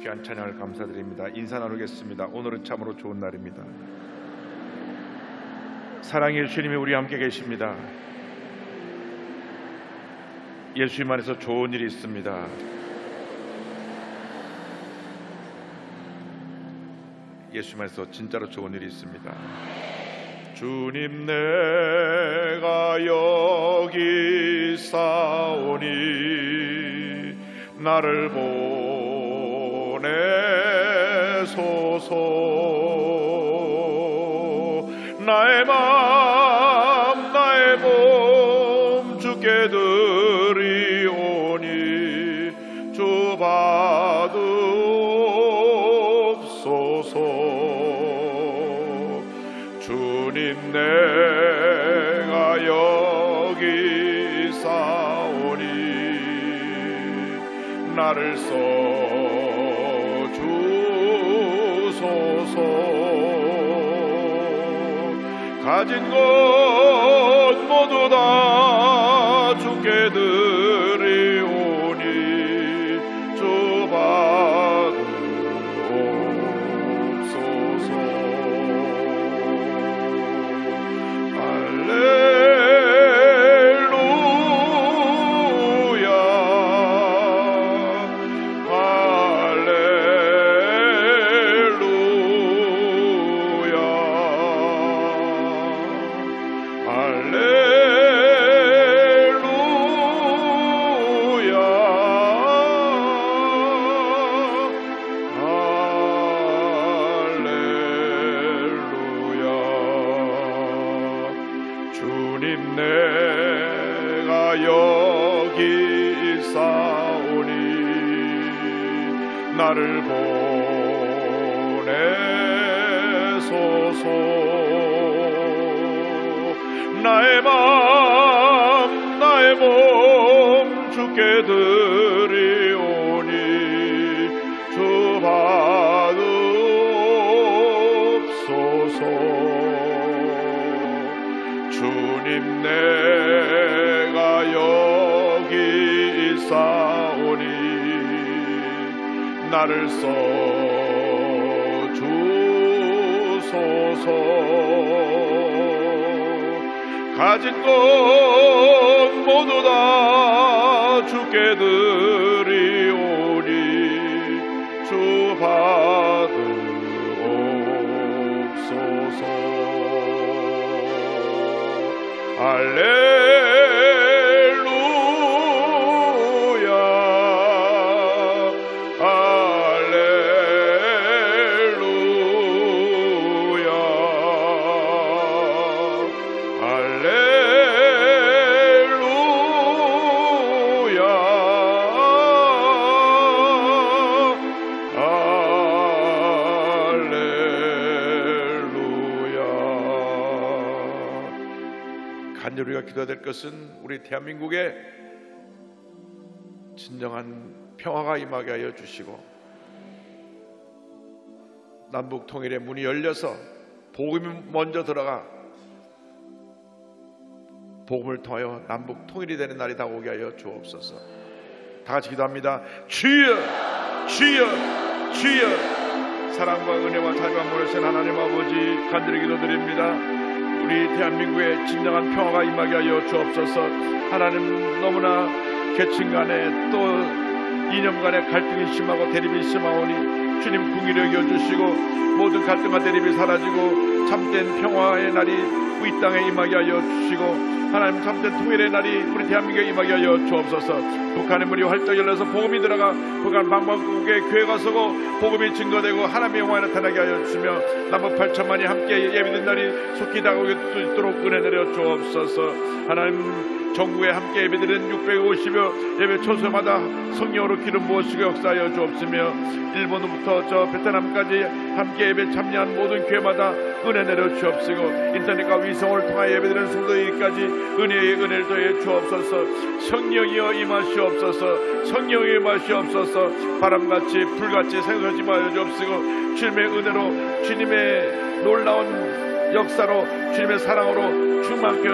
귀한 찬양을 감사드립니다. 인사 나누겠습니다. 오늘은 참으로 좋은 날입니다. 사랑의 주님이 우리와 함께 계십니다. 예수님 안에서 좋은 일이 있습니다. 예수님 안에서 진짜로 좋은 일이 있습니다. 주님, 내가 여기 있사오니 나를 보내소서. 나의 마음 나의 몸 주께 드리오니 주 받으옵소서. 주님, 내가 여기 있사오니 나를 써주소서. 가진 것 모두 다 주께 드리오니 주 받으옵소서. 나를 보내소서. 나의 마음 나의 몸 주께 드리오니 주 받으옵소서. 주님, 내가 여기 있사오니 나를 써주소서. 가진 것 모두 다 주께 드리오니 주 받으옵소서. 우리가 기도해야 될 것은 우리 대한민국에 진정한 평화가 임하게 하여 주시고 남북 통일의 문이 열려서 복음이 먼저 들어가 복음을 통하여 남북 통일이 되는 날이 다가오게 하여 주옵소서. 다 같이 기도합니다. 주여, 주여, 주여. 사랑과 은혜와 자비와 모르신 하나님 아버지, 간절히 기도드립니다. 우리 대한민국에 진정한 평화가 임하게 하여 주옵소서. 하나님, 너무나 계층 간에 또 이념 간에 갈등이 심하고 대립이 심하오니 주님 긍휼히 여겨주시고 모든 갈등과 대립이 사라지고 참된 평화의 날이 우리 땅에 임하게 하여 주시고 하나님 참된 통일의 날이 우리 대한민국에 임하게 하여 주옵소서. 북한의 문이 활짝 열려서 복음이 들어가 북한 방방국에 교회가 서고 복음이 증거되고 하나님의 영광이 나타나게 하여 주시며 남북 8천만이 함께 예배된 날이 속히 다가오게 수 있도록 은혜 내려 주옵소서. 하나님, 전국에 함께 예배드리는 650여 예배 초소마다 성령으로 기름 부으시고 역사하여 주옵시며 일본부터 저 베트남까지 함께 예배 참여한 모든 교회마다 은혜 내려 주옵시고 인터넷과 위성을 통하여 예배드리는 성도들까지 은혜의 은혜를 더해 주옵소서. 성령이여 임하시옵소서. 성령이여 임하시옵소서. 바람같이 불같이 생각하지 마여 주옵시고 주님의 은혜로 주님의 놀라운 역사로 주님의 사랑으로 충만케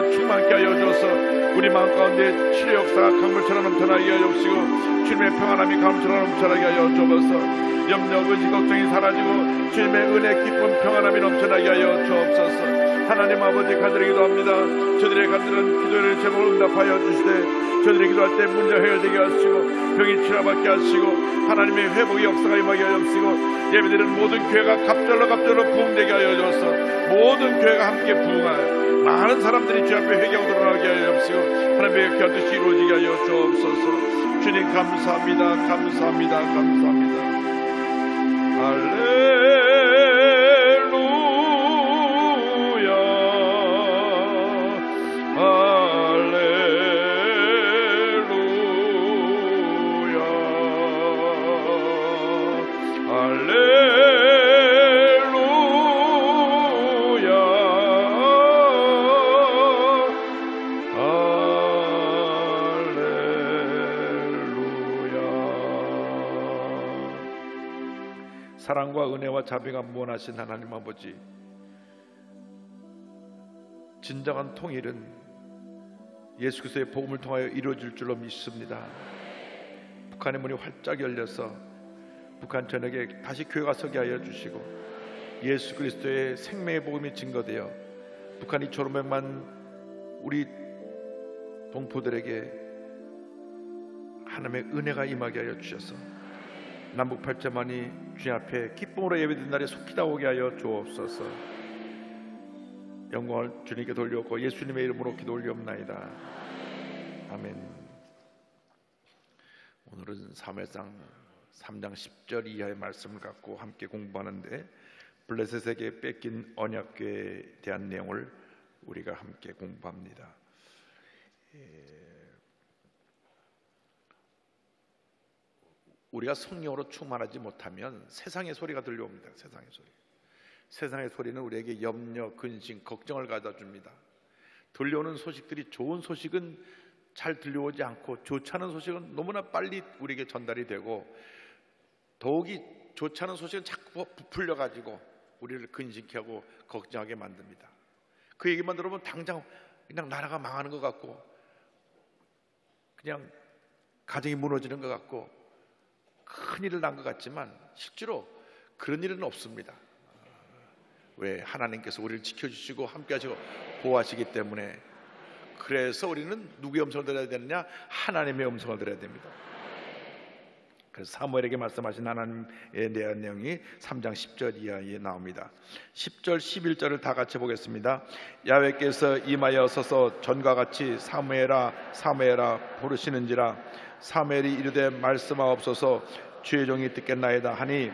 하여 주옵소서. 우리 마음 가운데 치료 역사가 강물처럼 넘쳐나게 하여 주시고 주님의 평안함이 강물처럼 넘쳐나게 하여 주옵소서. 염려, 의지, 걱정이 사라지고 주님의 은혜, 기쁨, 평안함이 넘쳐나게 하여 주옵소서. 하나님 아버지 간절히기도 합니다. 저들의 간절한 기도를 제목 응답하여 주시되 저들이 기도할 때 문제 해결되게 하시고 병이 치료받게 하시고 하나님의 회복의 역사가 임하게 하여 주시고 예배드리는 모든 교회가 갑절로 부흥되게 하여 주셔서 모든 교회가 함께 부흥하여 많은 사람들이 주 앞에 회개하고 돌아가게 하여 주시고 하나님의 역할 뜻이 이루어지게 하여 주옵소서. 주님 감사합니다. 감사합니다. 감사합니다. 할렐루야. 사랑과 은혜와 자비가 무한하신 하나님 아버지, 진정한 통일은 예수 그리스도의 복음을 통하여 이루어질 줄로 믿습니다. 북한의 문이 활짝 열려서 북한 전역에 다시 교회가 서게 하여 주시고 예수 그리스도의 생명의 복음이 증거되어 북한이 졸업만 우리 동포들에게 하나님의 은혜가 임하게 하여 주셔서 남북 팔자만이 주님 앞에 기쁨으로 예배드린 날에 속히 나오게 하여 주옵소서. 영광을 주님께 돌려놓고 예수님의 이름으로 기도 올리옵나이다. 아멘. 오늘은 사무엘상 3장 10절 이하의 말씀을 갖고 함께 공부하는데 블레셋에게 뺏긴 언약궤에 대한 내용을 우리가 함께 공부합니다. 우리가 성령으로 충만하지 못하면 세상의 소리가 들려옵니다. 세상의 소리. 세상의 소리는 우리에게 염려, 근심, 걱정을 가져다 줍니다. 들려오는 소식들이 좋은 소식은 잘 들려오지 않고 좋지 않은 소식은 너무나 빨리 우리에게 전달이 되고 더욱이 좋지 않은 소식은 자꾸 부풀려 가지고 우리를 근심케 하고 걱정하게 만듭니다. 그 얘기만 들어보면 당장 그냥 나라가 망하는 것 같고 그냥 가정이 무너지는 것 같고 큰일을 난 것 같지만 실제로 그런 일은 없습니다. 왜? 하나님께서 우리를 지켜주시고 함께 하시고 보호하시기 때문에. 그래서 우리는 누구의 음성을 들어야 되느냐? 하나님의 음성을 들어야 됩니다. 그래서 사무엘에게 말씀하신 하나님에 대한 내용이 3장 10절 이하에 나옵니다. 10절 11절을 다 같이 보겠습니다. 야훼께서 임하여 서서 전과 같이 사무엘아 사무엘아 부르시는지라. 사무엘이 이르되 말씀하옵소서 주의 종이 듣겠나이다 하니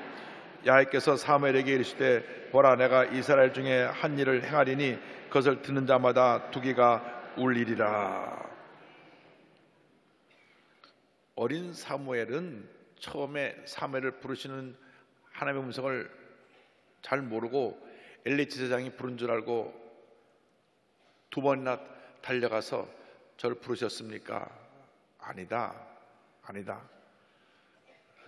야훼께서 사무엘에게 이르시되 보라 내가 이스라엘 중에 한 일을 행하리니 그것을 듣는 자마다 두기가 울리리라. 어린 사무엘은 처음에 사무엘을 부르시는 하나님의 음성을 잘 모르고 엘리 제사장이 부른 줄 알고 두 번이나 달려가서 저를 부르셨습니까? 아니다.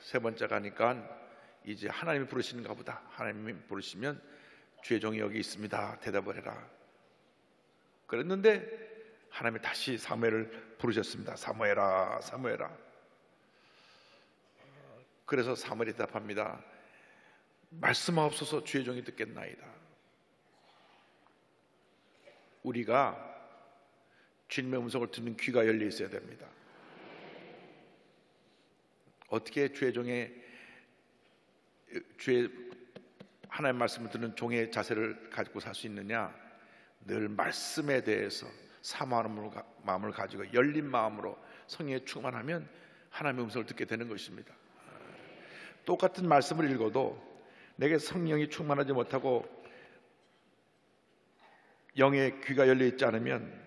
세 번째 가니까 이제 하나님이 부르시는가 보다. 하나님이 부르시면 주의 종이 여기 있습니다. 대답을 해라. 그랬는데 하나님이 다시 사무엘을 부르셨습니다. 사무엘아 사무엘아. 그래서 사무엘이 대답합니다. 말씀하옵소서 주의 종이 듣겠나이다. 우리가 주님의 음성을 듣는 귀가 열려 있어야 됩니다. 어떻게 주의 하나님의 말씀을 듣는 종의 자세를 가지고 살 수 있느냐? 늘 말씀에 대해서 사모하는 마음을 가지고 열린 마음으로 성령에 충만하면 하나님의 음성을 듣게 되는 것입니다. 똑같은 말씀을 읽어도 내게 성령이 충만하지 못하고 영의 귀가 열려 있지 않으면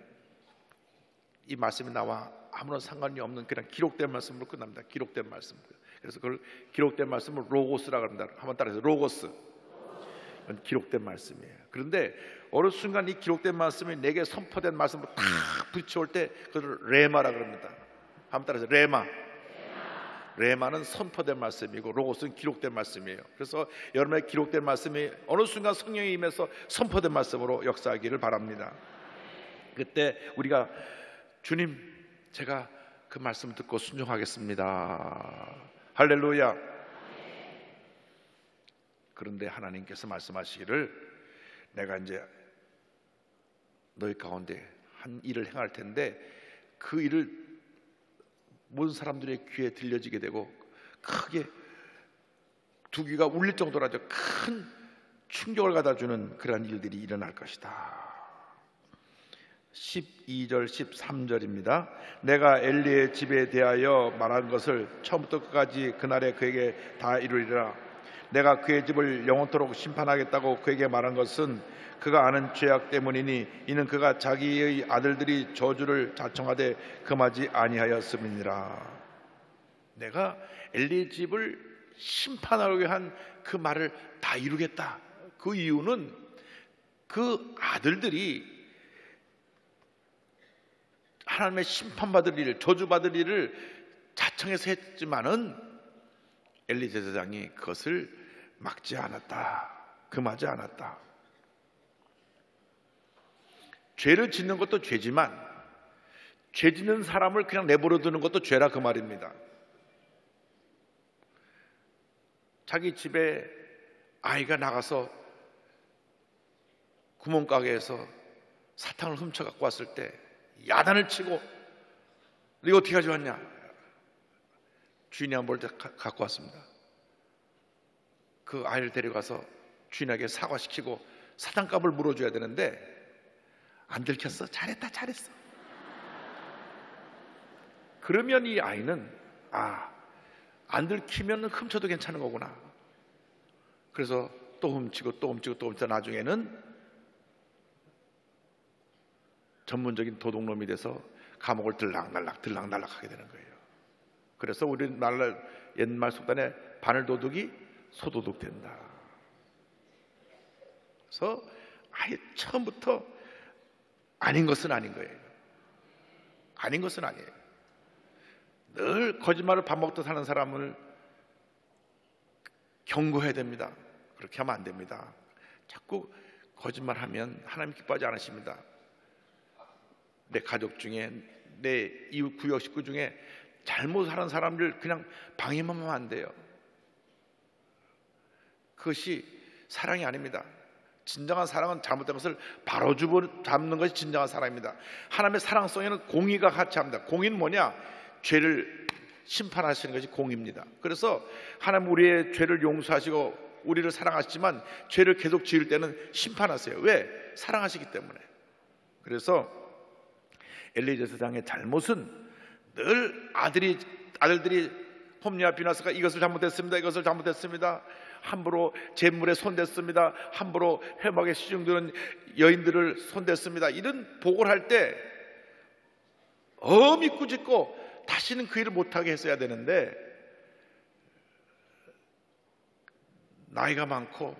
이 말씀이 나와 아무런 상관이 없는 그냥 기록된 말씀으로 끝납니다. 기록된 말씀. 그래서 그걸 기록된 말씀을 로고스라고 합니다. 한번 따라해서 로고스. 이건 기록된 말씀이에요. 그런데 어느 순간 이 기록된 말씀이 내게 선포된 말씀으로 탁 부딪혀올 때 그걸 레마라고 합니다. 한번 따라해서 레마. 레마는 선포된 말씀이고 로고스는 기록된 말씀이에요. 그래서 여러분의 기록된 말씀이 어느 순간 성령이 임해서 선포된 말씀으로 역사하기를 바랍니다. 그때 우리가 주님, 제가 그 말씀 듣고 순종하겠습니다. 할렐루야. 그런데 하나님께서 말씀하시기를 내가 이제 너희 가운데 한 일을 행할 텐데 그 일을 모든 사람들의 귀에 들려지게 되고 크게 두 귀가 울릴 정도로 아주 큰 충격을 갖다주는 그러한 일들이 일어날 것이다. 12절 13절입니다. 내가 엘리의 집에 대하여 말한 것을 처음부터 끝까지 그날에 그에게 다 이루리라. 내가 그의 집을 영원토록 심판하겠다고 그에게 말한 것은 그가 아는 죄악 때문이니 이는 그가 자기의 아들들이 저주를 자청하되 금하지 아니하였음이니라. 내가 엘리의 집을 심판하려고 한 그 말을 다 이루겠다. 그 이유는 그 아들들이 하나님의 심판받을 일, 저주받을 일을 자청해서 했지만은 엘리 제사장이 그것을 막지 않았다. 금하지 않았다. 죄를 짓는 것도 죄지만 죄 짓는 사람을 그냥 내버려 두는 것도 죄라 그 말입니다. 자기 집에 아이가 나가서 구멍가게에서 사탕을 훔쳐 갖고 왔을 때 야단을 치고 이거 어떻게 가져왔냐? 주인이 안 볼 때 갖고 왔습니다. 그 아이를 데려가서 주인에게 사과시키고 사탕값을 물어줘야 되는데 안 들켰어? 잘했다 잘했어. 그러면 이 아이는 안 들키면 훔쳐도 괜찮은 거구나. 그래서 또 훔치고 또 훔치고 또 훔치고 나중에는 전문적인 도둑놈이 돼서 감옥을 들락날락 하게 되는 거예요. 그래서 우리나라 옛말 속단에 바늘도둑이 소도둑 된다. 그래서 아예 처음부터 아닌 것은 아닌 거예요. 아닌 것은 아니에요. 늘 거짓말을 밥 먹듯 하는 사람을 경고해야 됩니다. 그렇게 하면 안 됩니다. 자꾸 거짓말하면 하나님 기뻐하지 않으십니다. 내 가족 중에 내 이웃 구역 식구 중에 잘못하는 사람들 그냥 방해만 하면 안 돼요. 그것이 사랑이 아닙니다. 진정한 사랑은 잘못된 것을 바로 잡는 것이 진정한 사랑입니다. 하나님의 사랑성에는 공의가 같이 합니다. 공의는 뭐냐? 죄를 심판하시는 것이 공의입니다. 그래서 하나님 우리의 죄를 용서하시고 우리를 사랑하시지만 죄를 계속 지을 때는 심판하세요. 왜? 사랑하시기 때문에. 그래서 엘리 제사장의 잘못은 늘 아들들이 홈리와 비나스가 이것을 잘못했습니다. 이것을 잘못했습니다. 함부로 재물에 손댔습니다. 함부로 회막에 시중드는 여인들을 손댔습니다. 이런 보고를 할 때 엄히 꾸짖고 다시는 그 일을 못하게 했어야 되는데 나이가 많고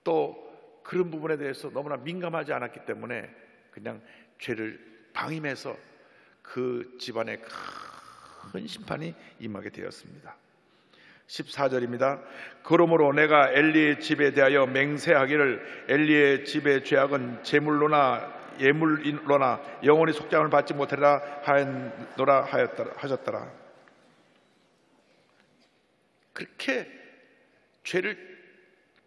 또 그런 부분에 대해서 너무나 민감하지 않았기 때문에 그냥 죄를 방임해서 그 집안에 큰 심판이 임하게 되었습니다. 14절입니다. 그러므로 내가 엘리의 집에 대하여 맹세하기를 엘리의 집의 죄악은 제물로나 예물로나 영원히 속죄함을 받지 못하리라 하였노라 하셨더라. 그렇게 죄를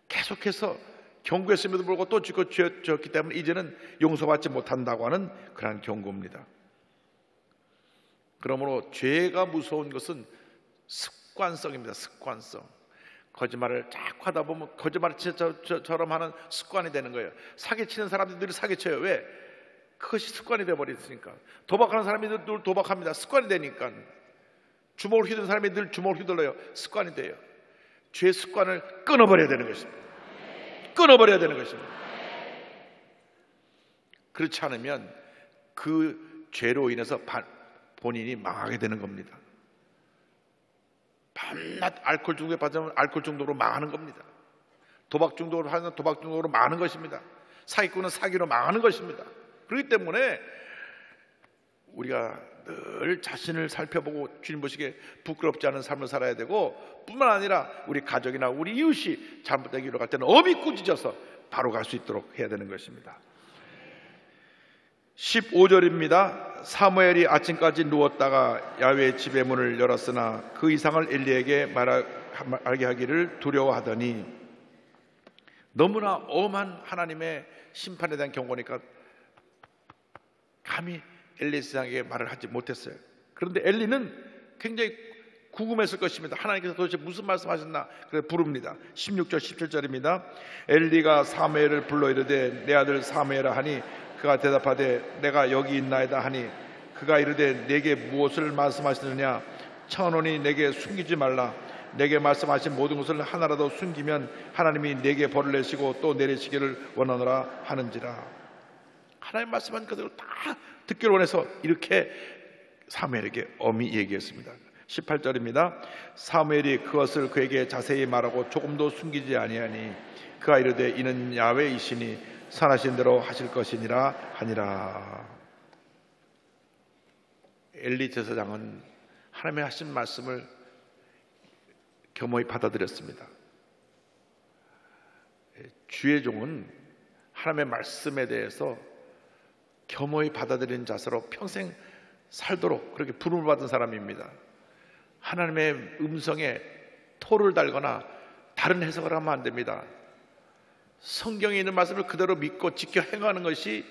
계속해서 경고했음에도 불구하고 또 짓고 죄였기 때문에 이제는 용서받지 못한다고 하는 그러한 경고입니다. 그러므로 죄가 무서운 것은 습관성입니다. 습관성. 거짓말을 자꾸 하다 보면 거짓말처럼 하는 습관이 되는 거예요. 사기치는 사람들이 사기쳐요. 왜? 그것이 습관이 되어버렸으니까. 도박하는 사람이 늘 도박합니다. 습관이 되니까. 주먹을 휘두르는 사람이 늘 주먹을 휘둘러요. 습관이 돼요. 죄의 습관을 끊어버려야 되는 것입니다. 끊어버려야 되는 것입니다. 그렇지 않으면 그 죄로 인해서 본인이 망하게 되는 겁니다. 밤낮 알코올 중독에 빠지면 알코올 중독으로 망하는 겁니다. 도박 중독으로 하면 도박 중독으로 망하는 것입니다. 사기꾼은 사기로 망하는 것입니다. 그렇기 때문에 우리가 늘 자신을 살펴보고 주님 보시기에 부끄럽지 않은 삶을 살아야 되고, 뿐만 아니라 우리 가족이나 우리 이웃이 잘못된 길로 갈 때는 엄히 꾸짖어서 바로 갈 수 있도록 해야 되는 것입니다. 15절입니다. 사무엘이 아침까지 누웠다가 야훼의 집의 문을 열었으나 그 이상을 엘리에게 말하게 하기를 두려워하더니, 너무나 엄한 하나님의 심판에 대한 경고니까 감히 엘리 세상에게 말을 하지 못했어요. 그런데 엘리는 굉장히 궁금했을 것입니다. 하나님께서 도대체 무슨 말씀하셨나? 그래서 부릅니다. 16절 17절입니다. 엘리가 사무엘을 불러 이르되 내 아들 사무엘아 하니 그가 대답하되 내가 여기 있나이다 하니 그가 이르되 내게 무엇을 말씀하시느냐? 청하노니 내게 숨기지 말라. 내게 말씀하신 모든 것을 하나라도 숨기면 하나님이 내게 벌을 내시고 또 내리시기를 원하노라 하는지라. 하나님 말씀한 것들을 다 듣기를 원해서 이렇게 사무엘에게 엄히 얘기했습니다. 18절입니다. 사무엘이 그것을 그에게 자세히 말하고 조금도 숨기지 아니하니 그가 이르되 이는 야훼이시니 선하신 대로 하실 것이니라 하니라. 엘리 제사장은 하나님의 하신 말씀을 겸허히 받아들였습니다. 주의 종은 하나님의 말씀에 대해서 겸허히 받아들이는 자세로 평생 살도록 그렇게 부름을 받은 사람입니다. 하나님의 음성에 토를 달거나 다른 해석을 하면 안 됩니다. 성경에 있는 말씀을 그대로 믿고 지켜 행하는 것이,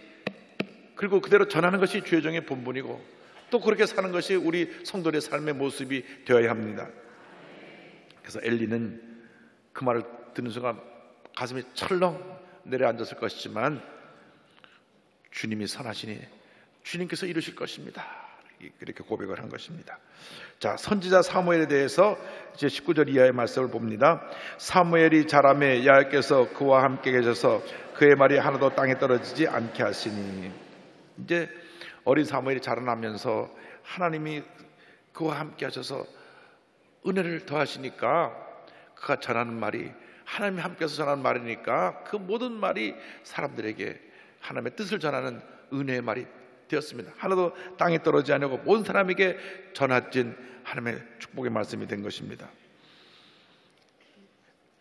그리고 그대로 전하는 것이 주의 종의 본분이고, 또 그렇게 사는 것이 우리 성도의 삶의 모습이 되어야 합니다. 그래서 엘리는 그 말을 듣는 순간 가슴이 철렁 내려앉았을 것이지만 주님이 선하시니 주님께서 이루실 것입니다, 이렇게 고백을 한 것입니다. 자, 선지자 사무엘에 대해서 이제 19절 이하의 말씀을 봅니다. 사무엘이 자라매 야훼께서 그와 함께 계셔서 그의 말이 하나도 땅에 떨어지지 않게 하시니, 이제 어린 사무엘이 자라나면서 하나님이 그와 함께 하셔서 은혜를 더하시니까 그가 전하는 말이 하나님이 함께해서 전하는 말이니까 그 모든 말이 사람들에게 하나님의 뜻을 전하는 은혜의 말이 되었습니다. 하나도 땅에 떨어지지 않고 모든 사람에게 전해진 하나님의 축복의 말씀이 된 것입니다.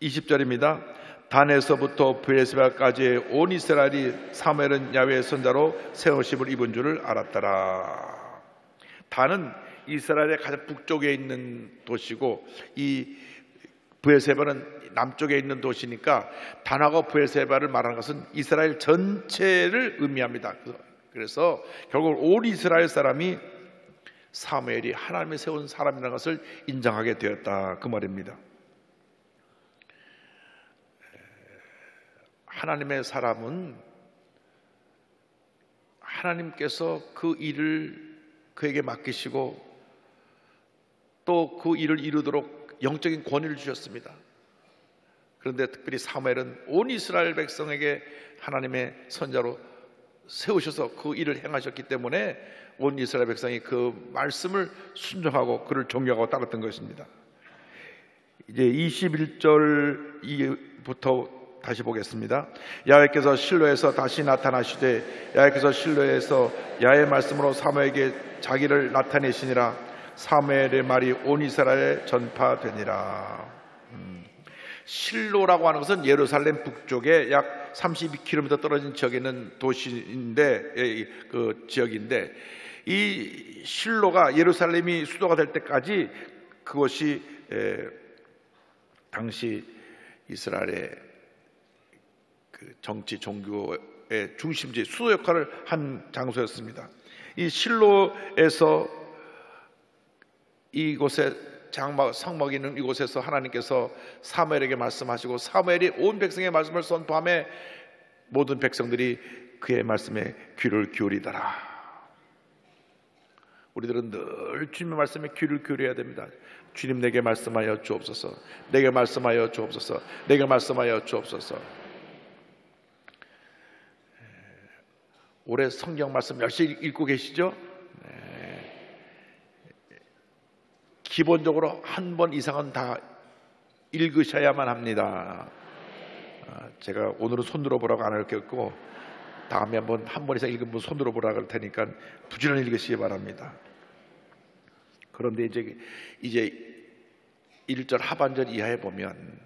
20절입니다. 단에서부터 브에르세바까지 온 이스라엘이 사무엘은 야훼의 선자로 세우심을 입은 줄을 알았더라. 단은 이스라엘의 가장 북쪽에 있는 도시고 이 브에르세바는 남쪽에 있는 도시니까 단하고 브에르세바를 말하는 것은 이스라엘 전체를 의미합니다. 그래서 결국 온 이스라엘 사람이 사무엘이 하나님이 세운 사람이라는 것을 인정하게 되었다, 그 말입니다. 하나님의 사람은 하나님께서 그 일을 그에게 맡기시고 또 그 일을 이루도록 영적인 권위를 주셨습니다. 그런데 특별히 사무엘은 온 이스라엘 백성에게 하나님의 선자로 세우셔서 그 일을 행하셨기 때문에 온 이스라엘 백성이 그 말씀을 순종하고 그를 존경하고 따랐던 것입니다. 이제 21절부터 다시 보겠습니다. 야훼께서 실로에서 다시 나타나시되 야훼께서 실로에서 야훼의 말씀으로 사무엘에게 자기를 나타내시니라. 사무엘의 말이 온 이스라엘에 전파되니라. 실로라고 하는 것은 예루살렘 북쪽에 약 32km 떨어진 지역에 있는 도시인데, 그 지역인데, 이 실로가 예루살렘이 수도가 될 때까지 그것이 당시 이스라엘의 그 정치 종교의 중심지, 수도 역할을 한 장소였습니다. 이 실로에서 이곳에 성막이 있는 이곳에서 하나님께서 사무엘에게 말씀하시고 사무엘이 온 백성의 말씀을 선포하며 모든 백성들이 그의 말씀에 귀를 기울이더라. 우리들은 늘 주님의 말씀에 귀를 기울여야 됩니다. 주님, 내게 말씀하여 주옵소서. 내게 말씀하여 주옵소서. 내게 말씀하여 주옵소서. 올해 성경 말씀 열심히 읽고 계시죠? 기본적으로 한 번 이상은 다 읽으셔야만 합니다. 제가 오늘은 손들어 보라고 안 할 거고 다음에 한 번 이상 읽으면 손들어 보라고 할 테니까 부지런히 읽으시기 바랍니다. 그런데 이제 1절 하반절 이하에 보면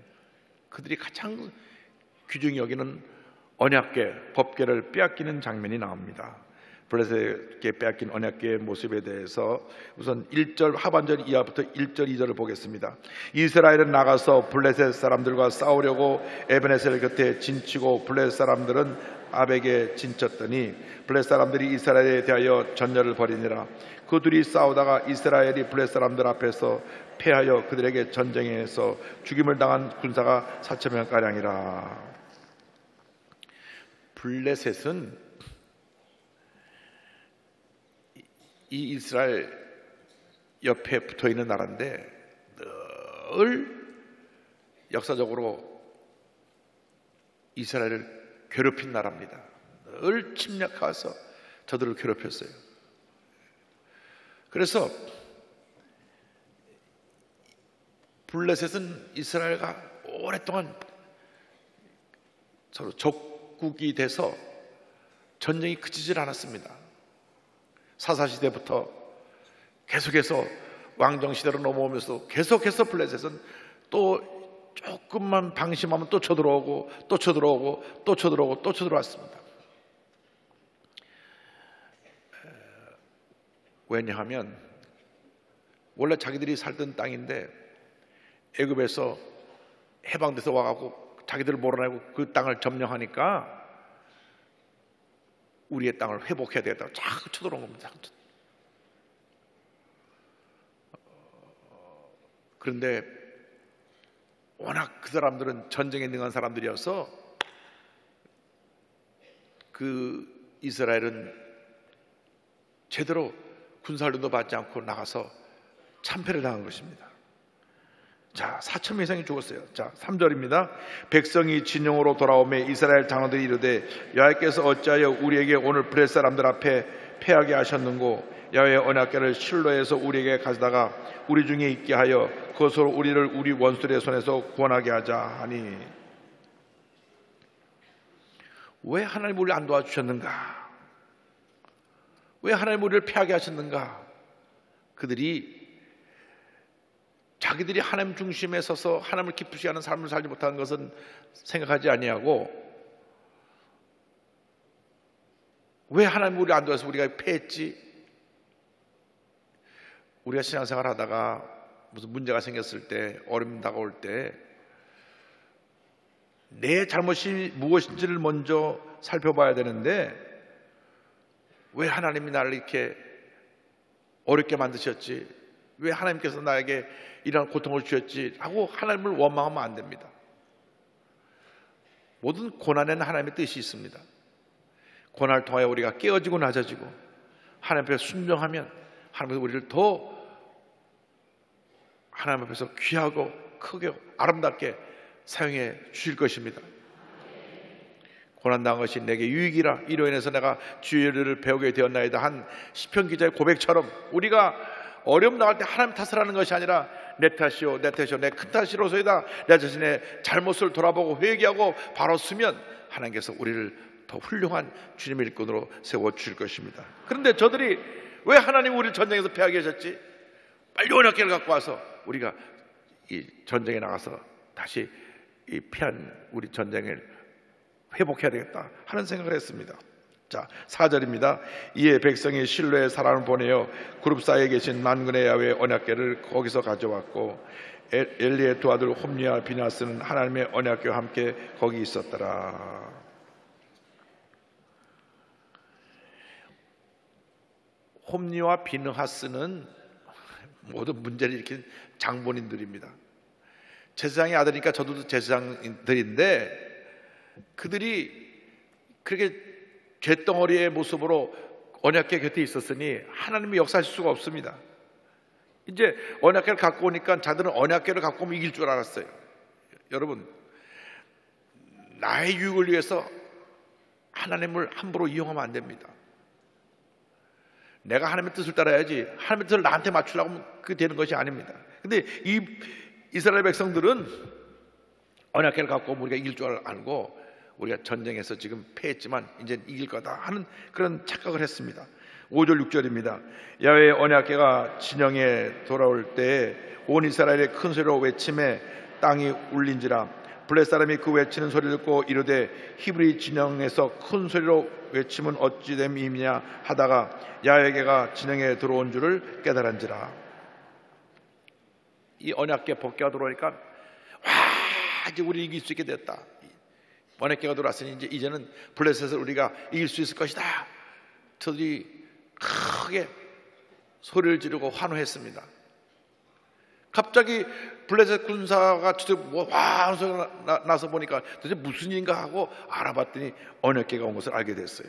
그들이 가장 귀중히 여기는 언약궤, 법궤를 빼앗기는 장면이 나옵니다. 블레셋에게 빼앗긴 언약궤의 모습에 대해서 우선 1절 하반절 이하부터 1절 2절을 보겠습니다. 이스라엘은 나가서 블레셋 사람들과 싸우려고 에베네셀 곁에 진치고 블레셋 사람들은 아벡에 진쳤더니 블레셋 사람들이 이스라엘에 대하여 전열을 벌이니라. 그 둘이 싸우다가 이스라엘이 블레셋 사람들 앞에서 패하여 그들에게 전쟁에서 죽임을 당한 군사가 4,000명가량이라. 블레셋은 이 이스라엘 옆에 붙어있는 나라인데 늘 역사적으로 이스라엘을 괴롭힌 나라입니다. 늘 침략해서 저들을 괴롭혔어요. 그래서 블레셋은 이스라엘과 오랫동안 서로 적국이 돼서 전쟁이 그치질 않았습니다. 사사시대부터 계속해서 왕정시대로 넘어오면서 계속해서 블레셋은 또 조금만 방심하면 또 쳐들어오고 또 쳐들어오고 또 쳐들어오고 또 쳐들어왔습니다. 왜냐하면 원래 자기들이 살던 땅인데 애굽에서 해방돼서 와가지고 자기들을 몰아내고 그 땅을 점령하니까 우리의 땅을 회복해야 되겠다고 자꾸 쳐들어온 겁니다. 그런데 워낙 그 사람들은 전쟁에 능한 사람들이어서 그 이스라엘은 제대로 군사훈련도 받지 않고 나가서 참패를 당한 것입니다. 자, 4,000명 이상이 죽었어요. 자, 3절입니다. 백성이 진영으로 돌아오매 이스라엘 장로들이 이르되 여호와께서 어찌하여 우리에게 오늘 블레셋 사람들 앞에 패하게 하셨는고 야훼의 언약궤를 실로에서 우리에게 가져다가 우리 중에 있게 하여 그것으로 우리를 우리 원수들의 손에서 구원하게 하자 하니. 왜 하나님 우리를 안 도와주셨는가? 왜 하나님 우리를 패하게 하셨는가? 자기들이 하나님 중심에 서서 하나님을 기쁘시게 하는 삶을 살지 못하는 것은 생각하지 아니하고 왜 하나님 우리를 안 도와서 우리가 패했지? 우리가 신앙생활 하다가 무슨 문제가 생겼을 때, 어려움이 다가올 때 내 잘못이 무엇인지를 먼저 살펴봐야 되는데 왜 하나님이 나를 이렇게 어렵게 만드셨지? 왜 하나님께서 나에게 이런 고통을 주셨지? 하고 하나님을 원망하면 안 됩니다. 모든 고난에는 하나님의 뜻이 있습니다. 고난을 통하여 우리가 깨어지고 낮아지고 하나님 앞에 순종하면 하나님께서 우리를 더 하나님 앞에서 귀하고 크게 아름답게 사용해 주실 것입니다. 고난당한 것이 내게 유익이라 이로 인해서 내가 주의 일을 배우게 되었나이다 한 시편 기자의 고백처럼 우리가 어려움 나갈 때 하나님 탓을 하는 것이 아니라 내 탓이요 내 큰 탓이로소이다 내 자신의 잘못을 돌아보고 회개하고 바로 쓰면 하나님께서 우리를 더 훌륭한 주님의 일꾼으로 세워주실 것입니다. 그런데 저들이 왜 하나님 우리를 전쟁에서 패하게 하셨지? 빨리 언약궤를 갖고 와서 우리가 이 전쟁에 나가서 다시 이 패한 우리 전쟁을 회복해야 되겠다 하는 생각을 했습니다. 자, 4절입니다. 이에 백성이 실로에 사람을 보내어 그룹 사이에 계신 만군의 야훼의 언약궤를 거기서 가져왔고 엘리의 두 아들 홈리와 비나스는 하나님의 언약궤와 함께 거기 있었더라. 홈리와 비느하스는 모든 문제를 일으킨 장본인들입니다. 제사장의 아들이니까 저도 제사장들인데 그들이 그렇게 잿덩어리의 모습으로 언약궤 곁에 있었으니 하나님이 역사하실 수가 없습니다. 이제 언약궤를 갖고 오니까 자들은 언약궤를 갖고 오면 이길 줄 알았어요. 여러분, 나의 유익을 위해서 하나님을 함부로 이용하면 안 됩니다. 내가 하나님의 뜻을 따라야지 하나님의 뜻을 나한테 맞추려고 하면 그게 되는 것이 아닙니다. 근데 이 이스라엘 백성들은 언약궤를 갖고 오면 우리가 이길 줄 알고 우리가 전쟁에서 지금 패했지만 이제 이길 거다 하는 그런 착각을 했습니다. 5절 6절입니다. 야훼의 언약궤가 진영에 돌아올 때 온 이스라엘의 큰 소리로 외침에 땅이 울린지라 블레셋 사람이 그 외치는 소리를 듣고 이르되 히브리 진영에서 큰 소리로 외침은 어찌 됨이냐 하다가 야훼게가 진영에 들어온 줄을 깨달은지라. 이 언약궤 법궤가 들어오니까 와, 이제 우리 이길 수 있게 됐다. 언약궤가 들어왔으니 이제는 블레셋을 우리가 이길 수 있을 것이다. 저들이 크게 소리를 지르고 환호했습니다. 갑자기 블레셋 군사가 와 하는 소리가 나서 보니까 도대체 무슨 일인가 하고 알아봤더니 언약궤가 온 것을 알게 됐어요.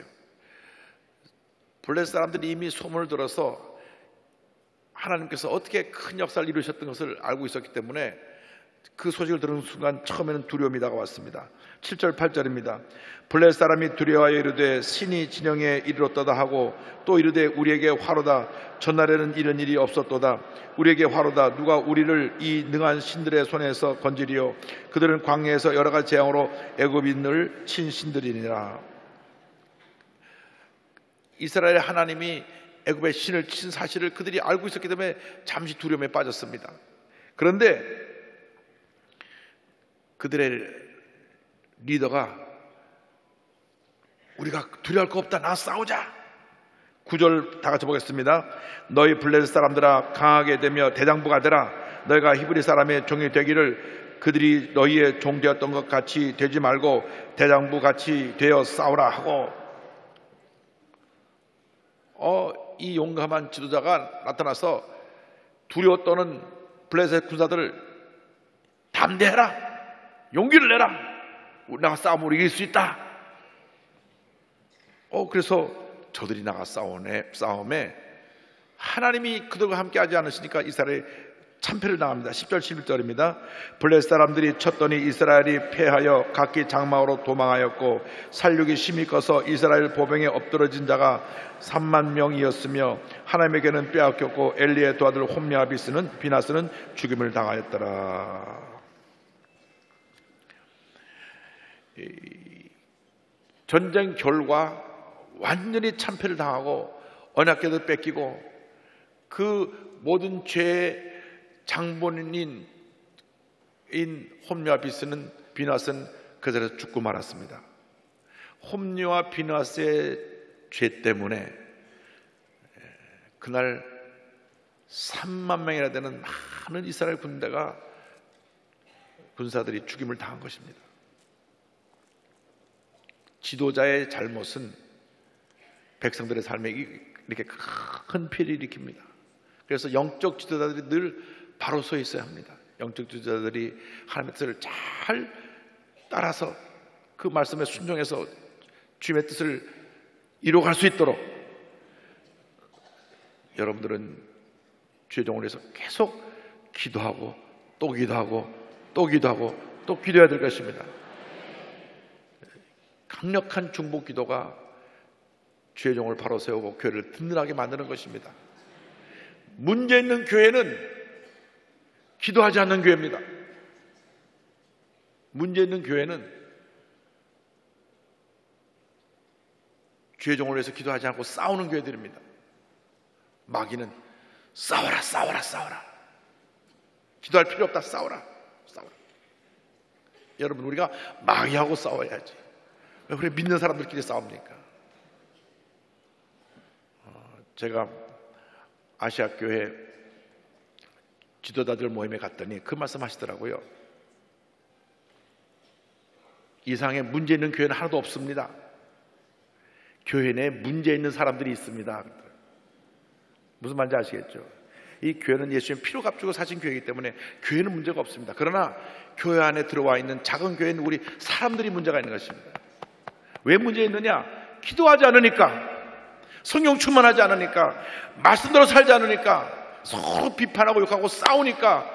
블레셋 사람들이 이미 소문을 들어서 하나님께서 어떻게 큰 역사를 이루셨던 것을 알고 있었기 때문에 그 소식을 들은 순간 처음에는 두려움이 다가왔습니다. 7절 8절입니다. 블레셋 사람이 두려워하여 이르되 신이 진영에 이르렀도다 하고 또 이르되 우리에게 화로다. 전날에는 이런 일이 없었도다. 우리에게 화로다. 누가 우리를 이 능한 신들의 손에서 건지리요. 그들은 광야에서 여러 가지 재앙으로 애굽인을 친 신들이니라. 이스라엘 하나님이 애굽의 신을 친 사실을 그들이 알고 있었기 때문에 잠시 두려움에 빠졌습니다. 그런데 그들의 리더가 우리가 두려워할 거 없다. 나와서 싸우자. 9절 다 같이 보겠습니다. 너희 블레셋 사람들아 강하게 되며 대장부가 되라. 너희가 히브리 사람의 종이 되기를 그들이 너희의 종 되었던 것 같이 되지 말고 대장부 같이 되어 싸우라 하고 이 용감한 지도자가 나타나서 두려워 떠는 블레셋 군사들을 담대해라. 용기를 내라. 나가 싸움으로 이길 수 있다. 그래서 저들이 나가 싸움에 하나님이 그들과 함께 하지 않으시니까 이스라엘이 참패를 당합니다. 10절 11절입니다. 블레셋 사람들이 쳤더니 이스라엘이 패하여 각기 장막으로 도망하였고 살육이 심히 커서 이스라엘 보병에 엎드러진 자가 3만 명이었으며 하나님에게는 빼앗겼고 엘리의 두 아들 홈리와 비나스는 죽임을 당하였더라. 전쟁 결과 완전히 참패를 당하고 언약궤도 뺏기고 그 모든 죄의 장본인인 홈리와 비나스는 그 자리에서 죽고 말았습니다. 홈리와 비나스의 죄 때문에 그날 3만 명이나 되는 많은 이스라엘 군사들이 죽임을 당한 것입니다. 지도자의 잘못은 백성들의 삶에 이렇게 큰 피해를 일으킵니다. 그래서 영적 지도자들이 늘 바로 서 있어야 합니다. 영적 지도자들이 하나님의 뜻을 잘 따라서 그 말씀에 순종해서 주님의 뜻을 이루어갈 수 있도록 여러분들은 주의 종을 위해서 계속 기도하고 또 기도하고 또 기도하고 또 기도해야 될 것입니다. 강력한 중보 기도가 주의 종을 바로 세우고 교회를 든든하게 만드는 것입니다. 문제 있는 교회는 기도하지 않는 교회입니다. 문제 있는 교회는 주의 종을 위해서 기도하지 않고 싸우는 교회들입니다. 마귀는 싸워라 싸워라 싸워라. 기도할 필요 없다. 싸워라 싸워라. 여러분 우리가 마귀하고 싸워야지. 왜 그래 믿는 사람들끼리 싸웁니까? 제가 아시아 교회 지도자들 모임에 갔더니 그 말씀 하시더라고요. 이상의 문제 있는 교회는 하나도 없습니다. 교회 내에 문제 있는 사람들이 있습니다. 무슨 말인지 아시겠죠? 이 교회는 예수님 피로 값주고 사신 교회이기 때문에 교회는 문제가 없습니다. 그러나 교회 안에 들어와 있는 작은 교회는 우리 사람들이 문제가 있는 것입니다. 왜 문제 있느냐? 기도하지 않으니까, 성령 충만하지 않으니까, 말씀대로 살지 않으니까, 서로 비판하고 욕하고 싸우니까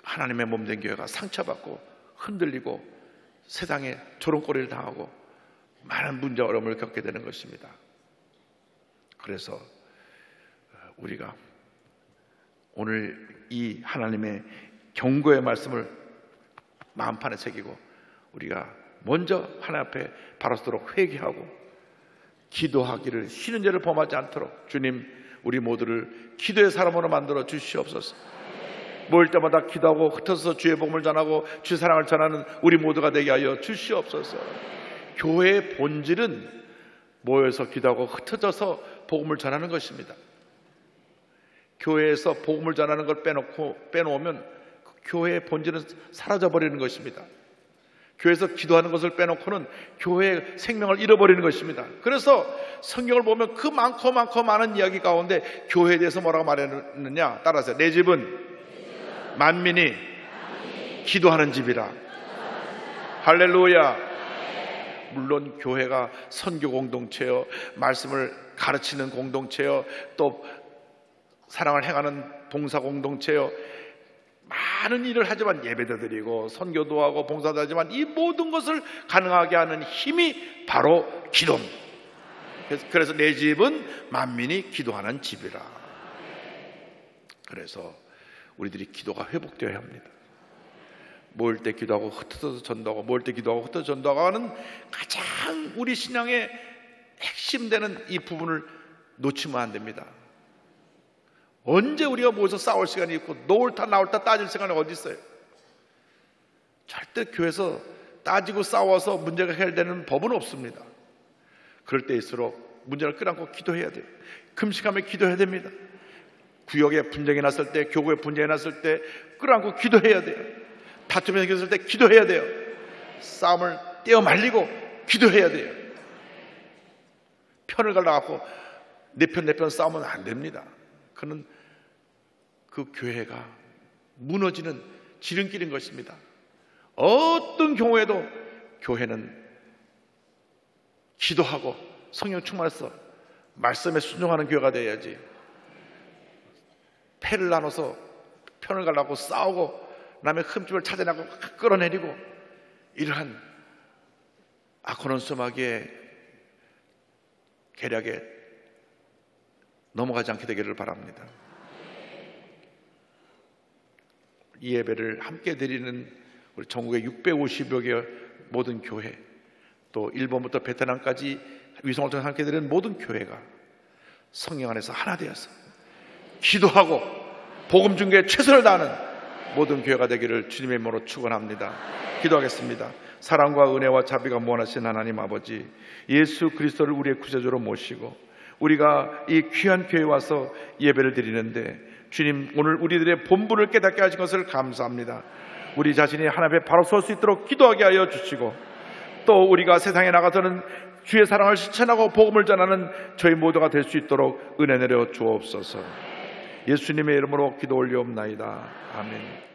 하나님의 몸된 교회가 상처받고 흔들리고 세상에 조롱거리를 당하고 많은 문제 어려움을 겪게 되는 것입니다. 그래서 우리가 오늘 이 하나님의 경고의 말씀을 마음판에 새기고 우리가 먼저 하나님 앞에 바로 서도록 회개하고 기도하기를 쉬는 죄를 범하지 않도록 주님 우리 모두를 기도의 사람으로 만들어 주시옵소서. 모일 때마다 기도하고 흩어서 주의 복음을 전하고 주의 사랑을 전하는 우리 모두가 되게 하여 주시옵소서. 교회의 본질은 모여서 기도하고 흩어져서 복음을 전하는 것입니다. 교회에서 복음을 전하는 걸 빼놓으면 그 교회의 본질은 사라져버리는 것입니다. 교회에서 기도하는 것을 빼놓고는 교회의 생명을 잃어버리는 것입니다. 그래서 성경을 보면 그 많고 많은 이야기 가운데 교회에 대해서 뭐라고 말했느냐? 따라서 내 집은 만민이 기도하는 집이라. 할렐루야. 물론 교회가 선교 공동체요, 말씀을 가르치는 공동체요, 또 사랑을 행하는 봉사 공동체요, 많은 일을 하지만 예배도 드리고 선교도 하고 봉사도 하지만 이 모든 것을 가능하게 하는 힘이 바로 기도입니다. 그래서 내 집은 만민이 기도하는 집이라. 그래서 우리들이 기도가 회복되어야 합니다. 모일 때 기도하고 흩어져서 전도하고, 모일 때 기도하고 흩어져서 전도하고 하는 가장 우리 신앙의 핵심되는 이 부분을 놓치면 안 됩니다. 언제 우리가 모여서 싸울 시간이 있고 놓을타 나올타 따질 시간이 어디 있어요? 절대 교회에서 따지고 싸워서 문제가 해결되는 법은 없습니다. 그럴 때일수록 문제를 끌어안고 기도해야 돼요. 금식하며 기도해야 됩니다. 구역에 분쟁이 났을 때, 교구에 분쟁이 났을 때 끌어안고 기도해야 돼요. 다툼이 생겼을 때 기도해야 돼요. 싸움을 떼어 말리고 기도해야 돼요. 편을 갈라갖고 내 편 싸우면 안 됩니다. 그는 그 교회가 무너지는 지름길인 것입니다. 어떤 경우에도 교회는 기도하고 성령 충만해서 말씀에 순종하는 교회가 되어야지, 패를 나눠서 편을 갈라고 싸우고 남의 흠집을 찾아내고 끌어내리고 이러한 악한 수마귀의 계략에 넘어가지 않게 되기를 바랍니다. 이 예배를 함께 드리는 우리 전국의 650여 개의 모든 교회, 또 일본부터 베트남까지 위성을 통해 함께 드리는 모든 교회가 성령 안에서 하나 되어서 기도하고 복음 중개에 최선을 다하는 모든 교회가 되기를 주님의 이름으로 축원합니다. 기도하겠습니다. 사랑과 은혜와 자비가 무한하신 하나님 아버지, 예수 그리스도를 우리의 구세주로 모시고 우리가 이 귀한 교회에 와서 예배를 드리는데 주님, 오늘 우리들의 본분을 깨닫게 하신 것을 감사합니다. 우리 자신이 하나님 앞에 바로 설 수 있도록 기도하게 하여 주시고, 또 우리가 세상에 나가서는 주의 사랑을 실천하고 복음을 전하는 저희 모두가 될 수 있도록 은혜 내려 주옵소서. 예수님의 이름으로 기도 올리옵나이다. 아멘.